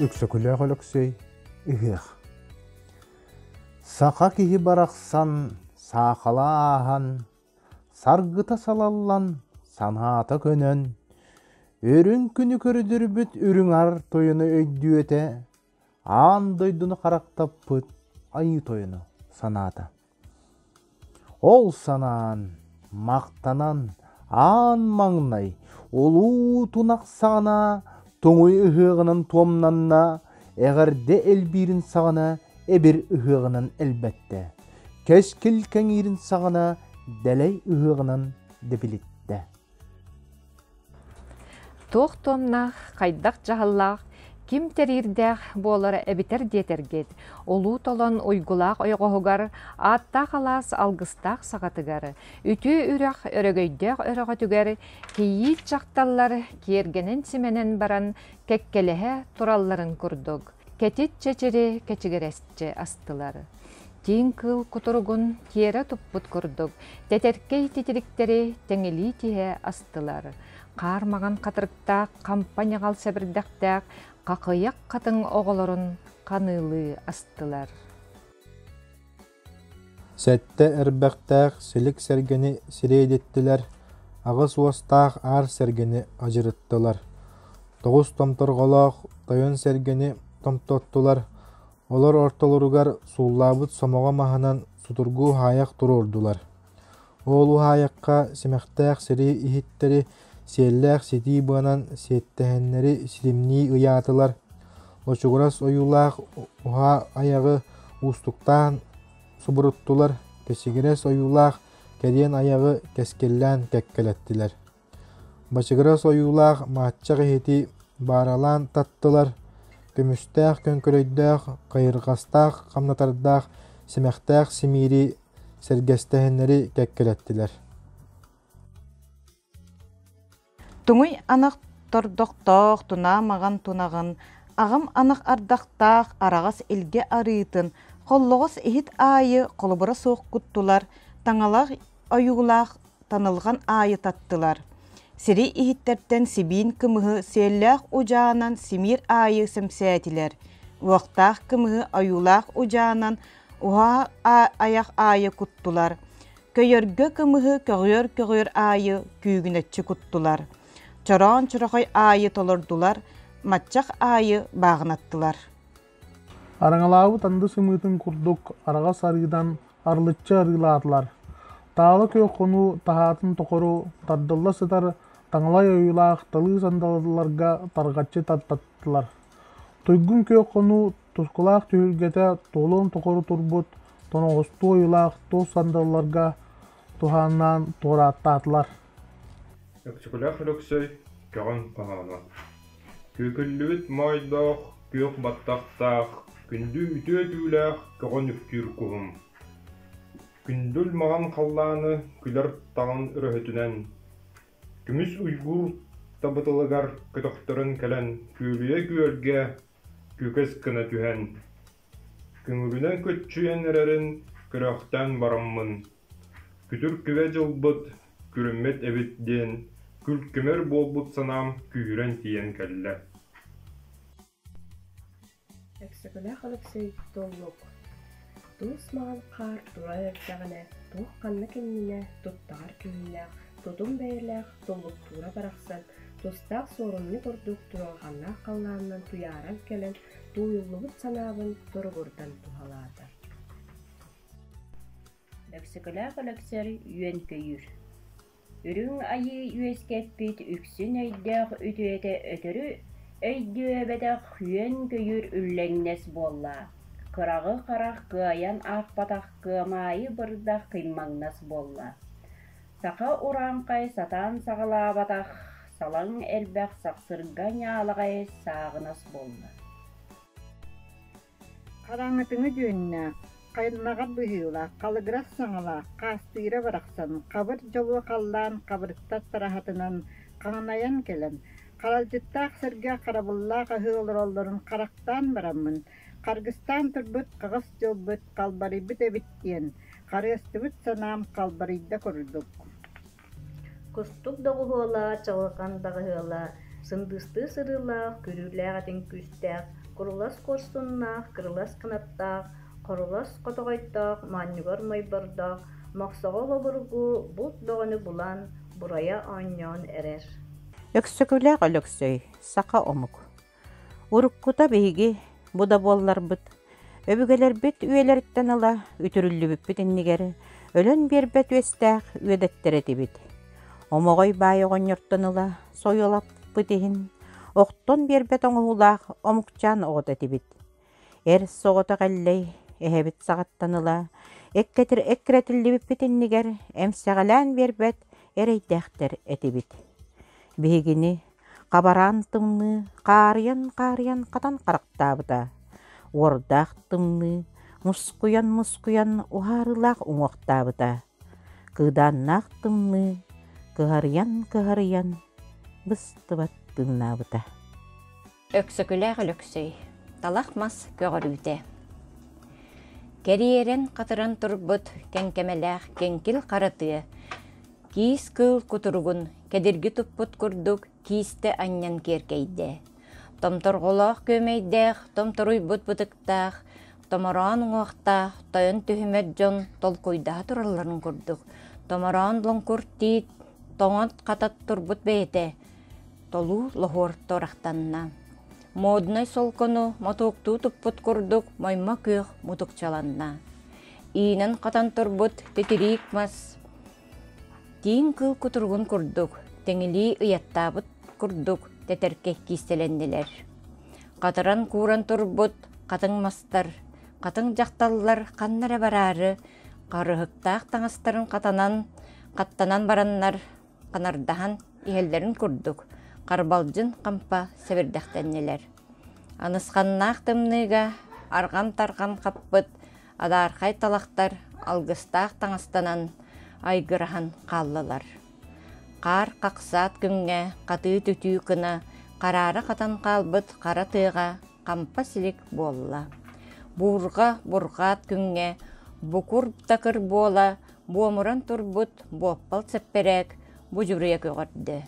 Üksökülöök ölöksöy, ühüөх. Сақа киһи барахсан, саақалааһан, саргыта салаллан, санаата көнөн, өрүн күнү көрүдүрбүт үрүң ар тойуну өйдүөте, аан дойдуну карактаппыт, айы тойуну санаата. Ол санаан, мактанан, аан маңнай, олуу тунак сагана, тоңуй ыһыагынан туомнанна, эгерде элбирин сагана, эбир ыһыагынан элбетте. Кескил кеңирин сагана, делей ыһыагынан дебилитте. Туох томнах, кайдак жаһаллах, ким терирдэх болара эбитер диетергет, олуу толон уйгулаах ойгоһугар, ааттаах алаас алгыстаах сагатыгар, үтүү үрэх өрөгөйдөөх өрөгөтүгер, кийиит жакталлар киергенен сименен баран кеккелеһе туралларын курдук. Кетит чечери кечигересче астылар. Тиин кыл кутуругун тиере туппут курдук. Тетеркей титириктери теңели тиhe астылар. Кармаган катырыктаак кампаниягал себирдактаак какыяк катын оголорун канылы астылар. Сәтте эрбәктәк силик сәргени сирейдеттилер, агыс уастаак ар сәргени ажырыттылар. Тогуз томторголоох тойон сәргени томтоттулар. Олар ортолоругар сууллабыт сомоға маһанан сутургуу хаяк турурдулар. Олу хаякка симэхтээх сири иһиттери сиэллээх ситии быанан сиэттэһэннери силимнии ыяатылар. Лочугурас ойулаах уха аягы устуктаан субуруттулар. Кесигирес ойулаах кэриэн аягы кескеллээн кэккэлэттилэр. Бачыгырас ойулаах мааччак иһити бааралаан таттылар. Көмүстәэх көнкөрөйдөөх, кайыргастаах, камнатардаах, симэхтээх симири сэргэстэһэннери кэккэлэттилэр. Туңуй анах тордоктоох тунаамаган тунагын, агам анах ардактаах арагас илге арыытын, холлогос ихит аайы колобура сооккуттулар, таңалаах ойугулаах танылган аайы таттылар. Сири ихиттерден сибиин кымыһы сиэллээх учаанан симир аайы сэмсээтилэр. Уақтаах кымыһы аюлаах учаанан уха аяк аайы куттулар. Көйөргө кымыһы көгөр аайы күүгүнэтчи куттулар. Чороон чорохой аайы толордулар, матчак аайы багынаттылар. Араңалаабы танды сымыытын курдук арага сарыйдан арлыччы арыылаатылар. Таалы көк кону тахаатын токору тардылла сытар таңлай ойулаах талыы сандалыларга таргаччы таттаттылар. Тойгун көк кону тускулаах түйүргете толуон токору турбут, тоноғосту ойулаах тос сандалыларга тухааннан туорааттаатылар. Өксүкүлээх өлөксөй көгөн паһаана. Күйкүллүбүт майдоох күйөк баттактаах күндү үтүөтүүлээх көгөн үфкүүр куһум. Күндүл маған қаллааны күлер тағын үрөһөтүнен. Күмүс уйгур табытылыгар көтөктөрөн кэлен күүлүе күөлге күкес кына түһэн. Күңүрүнен көтчүйен эрерин көрөктен бараммын. Күтүр күве жылбыт, күрүммет эбитден, күлкүмер болбут санам күйрен тиен кэлле. Өксүкүлээх өлөксөй толлук. Туус маған қар тура өртәгіне, туық қанны кенніне, туттағар күйінләқ, тутум бәйірләқ, толлық тура барақсан, тустақ сорынны көрдік тұралғанна қалланынан туяран келін, туйыллығыт санабын тұрғырдан тухалады. Өксүкүлээх өлөксөр үйен көйүр. Үрүң айы үйескеппит үксүн өйдөөх үтүөте өтөрү өйдөөбетэх үйен көйүр үллэңнес болла. Кырағы қарақ кыаян ақпатақ кымайы бырдақ қиммаңнас болла. Сақа уранқай сатан сағалабатақ, салаң әлбәқ сақсырған ялығай сағынас болла. Қараңытыңы жөніне, қайынағар бұхыла, қалыгырас саңыла, қастыйра барақсан, қабыр жолу қалдан, қабырттат тарахатынан қаңынаян келін. Қаралжыттақ сірге қарабылла қағылыр олдырын қарақтан барамын. Қаргыстан тұрбыт, қағыс жолбыт, қалбарибыт әбіттен, қарғыстыбыт санам қалбаридда көрдік. Кустук дағуғыла, чалықан дағыла, сындысты сырыла, күріләғатын күстәк, Курулас корсуннаах, кырылас кынаттаах, корулас котогойтоох, маанньугар майбардоох, махсоҕо олобургу бут доҕону булан, бурая оонньоон эрер. Өксөкүлээх өлөксөй, сақа омук. Уруккута биһиги, буда буолларбыт. Өбүгелербит үөлэриттэн ыла үтүрүллүбүппүт иннигер, өлөн биэрбэт үөстээх үөдэттэрэтибит. Омоҕой баайоҕонньортон ыла сойолаппыт иһин, охтон биэрбэт оҥоһулаах омукчаан оҕот этибит. Эр соҕото кэллэй, эһэбит саҕаттан ыла эккиретиллибиппит иннигер, эмсэҕэлээн биэрбэт эрэйдээхтэр этибит. Биһигини кабараан тымны каарыян катан карактаабыта. Уордаах тымны мускуян ухаарылаах уҥуохтаабыта. Кыыдааннаах тымны кыһарыян быстыбат тыыннаабыта. Өксөкүлээх өлөксөй, талах мас көҕөрүүтэ. Кэриэрэн қатыран турбут кэнкэмэлээх кэнкил харатыа, киис кыл кутуругун кэдирги туппут курдук киисте аннян киэркэйдэ. Томторголоох көмейдээх, томторуйбут бутыктаах, томораан уҥуохтаах, тойон түһүмэт дьон толкуйдаha туралларын курдук. Томораан лоҥкуртиит, тоҥот қатат турбут бэйэтэ, толуу лоһуор торахтанна. Модной солкону мотуктуу туппут курдук, майма кыах мутукчаланна. Иинен қатан турбут тетирик мас. Тиин кыл кутургун курдук, теңилии ыяттаабыт курдук, тетерке кистелендилер. Қатыран куран турбут, қатың мастар, қатың жақталлар қаннара барары, қарыһыктаах таңастарын қаттанан бараннар, қанардахан иһеллерин курдук, қарбалжын қампа сәбірдәқтәннелер. Анысқаннаах тымныга арган-тарган қаппыт, адарқай талақтар алгыстаах таңастанан айгырахан қаллылар. Қар қақсат күнге, қатыы түтүү кына, қарары қатан қалбыт қара тыға, қампа силик болла. Бурға бурғат күнге, букур такыр бола, буомуран турбут, буоппал сепперек, бужурия көгөрді.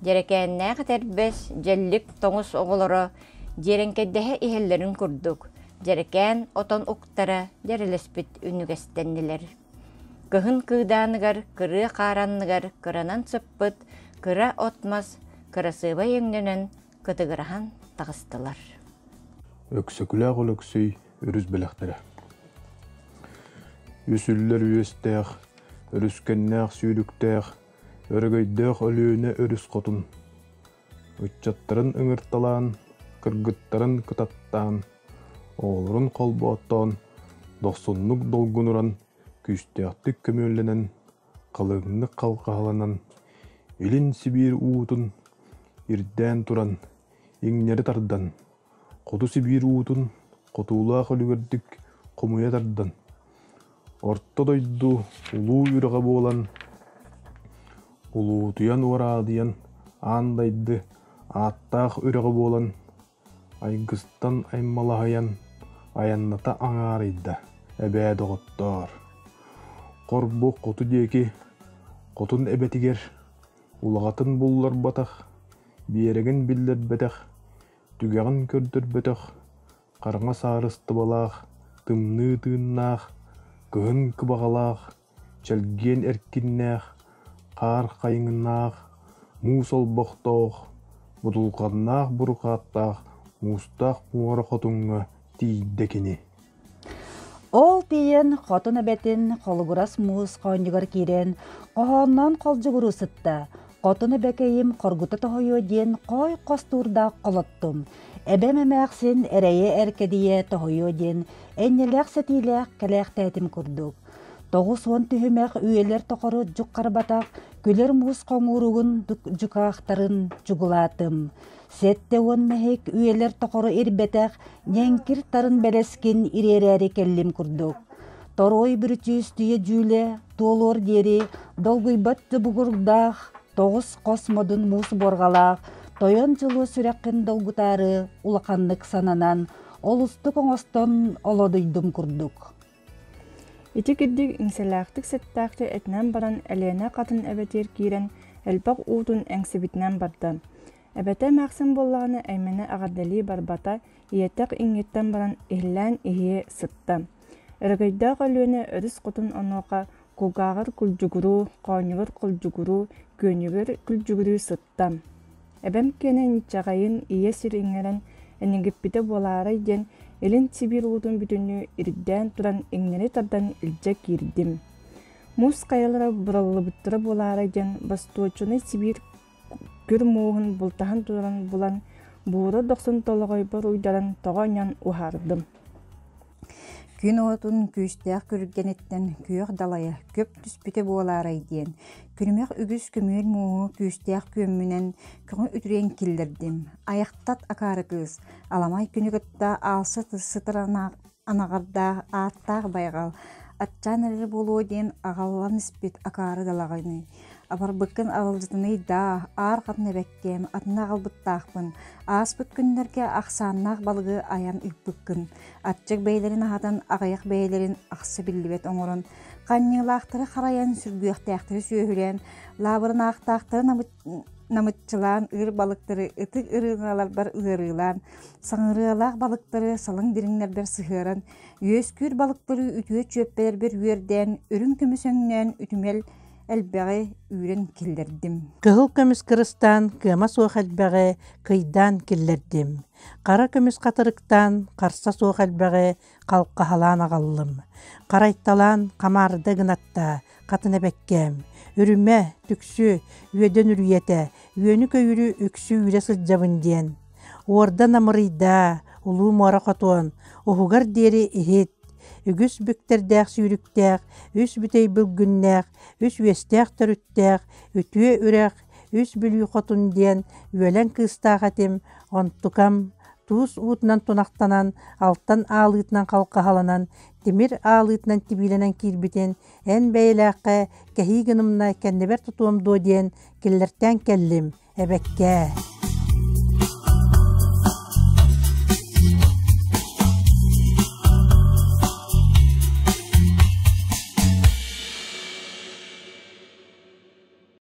Жерекеннää тербес, jellik тоңус оголоро, жеренкеддеhe иһеллерин курдук. Жерекен отон уктара, жерелеспит үнүгестеннилер. Кыһын кыыдааныгар, кырыы кааранныгар, кыранан сыппыт, кыра отмас, кырасыыба еңненен кытыгырахан тагыстылар. Өксөкүлээх өлөксөй өрүс белэхтерэ. Үсүллер үөстээх, өрүскеннээх сүүрүктээх, өрөгөйдөөх өлүүнэ өрүс хотун. Үтчаттарын ыҥырталаан, кыргыттарын кытаттаан, оолорун колбооттоон, дохсуннук долгунуран, күстээхтик көмөлленен, калыгыннык калкааланан, илин Сибир уутун, ирдээн туран, иңнери тардан, коту Сибир уутун, котуулаах өлүгөрдүк, комуя тардан. Орто дойду улуу үрөҕө буолан, улуутуян уараадыян, аандайды, ааттаах үрөҕө буолан, айгыстан аймалаһайан, аянната аңаарыйда, эбээд оҕоттоор. Корбу коту диэки, котун эбетигер, улаҕатын буллар батах, биэрэгин биллербетэх, түгэҕин көрдөрбөтөх, карыңа саарыстыбалаах, тымныы тыыннаах, кыһын кыбаҕалаах, чэлгиэн эркиннээх, қар қайыңынаақ, муус олбоқтоох, бұдылқаннаақ бұрқаттаақ, муустаақ муары хотуңға тииддекini. Ол тиен хотун эбетин холгурас муус қоонжугар кирен, қоһоннон қолжугуру сытта. Хотун эбекейим коргута тоһойуо диен қой қостуурдаақ қолоттум. Эбемемээхсин эрейе эркедие тоһойуо диен эннелээх сетилээх кэлээхтээдим курдук. Тоғус он түхімәк үйелер тоқыры жүк қарбатақ, күлер мұғыз қоңуруғын жүкақтарын жүгулатым. Сетте он мәхек үйелер тоқыры ирбетақ, нәңкір тарын бәлескін ирерәрі келлим күрдік. Торой бүрчіз түйе жүлі, толор дері, долгүйбат жүбігұрдақ, тоғыз қосмодын мұз борғалақ, тойон жылы сүрәқін долгутары улақанлық сананан, олысты қоңостон олодыйдым күрдік. Ити кирдик иңселээхтик сеттээхти этнен баран элене катын эбетер киирен элбак уутун эңсибитнен барда. Эбәтә мәксим боллағыны әймене ағадали барбата иетек иңеттен баран ихлән ихе сытта. Эргайда галүне өрүс котун онока кулгагыр күлжүгүрү, коонюгур күлжүгүрү, көнүгүр күлжүгүрү сытта. Эбем кенен чагайын ие сир иңерен энигиппите болары ден элин Сибир уутун бүтүнү ирден туран иңнери тардан илже кирдим. Мус каялара бураллыбыттыры болары ден бастуочуны Сибир күр муухун бултахан туран булан бууру 90 тологой бар уйдаран тогонян ухардым. Күн отун күйістәк күргенеттен күйек далая көп түспіте болары дейін. Күрмек үгіз көмел мұғы күйістәк көмінен күн үтірен келдірдім. Аяқтат акары кыз, аламай күнігітті алсы сытырана анағарда аттақ байғал. Атчан әрі болу дейін ағалан іспет акары далағыны. Абар бұқын алылжытыны да ар қатны бәккем атына қалбыттақпын. Аспыт күндерге ақсаннақ балығы аян үппіккін. Атчық бәйлерін ағадан ағаяқ бәйлерін ақсы білібет оңырын. Қаннелақтыры қараян сүргіяқтақтыры сүйеулен, лабырын ақтақтыры намытчылан ыр балықтыры ытық ырыңалар бар ырылан, саңырылақ балықтыры салың диріңлер бір сығырын, өскүр балықтыры үтіе чөппелер бір үйерден, үрін көмісіңнен үтімел әлбәғі үйрен келдердім. Кығыл көміс кырыстан, кыма соқ әлбәғі кыйдан келдердім. Қара көміс қатырықтан, қарса соқ әлбәғі қалққа халан ағалым. Қарайтталан қамарды гынатта, қатыны бәккем. Үріме, түксі, үйеден үрiyete, үйені көйірі үксі үйре сылжабын ден. Ордан амырыйда, ұлу мора қотуан, оғығар дері ихет. Үгіс бүктердәк сүйріктәк, үс бүтей бүлгіннәк, үс үестәк түріттәк, үтüе үрәк, үс бүлі қотун ден, үйелен кыстақ атым, онтукам, туыс уутынан тонақтанан, алттан алытынан қалқағаланан, темір алытынан тибиленен кирбитен, ән бәйләққа, кәхи гынымна кәндебер тұтуым до ден, келлерттен келлим, әбәккә.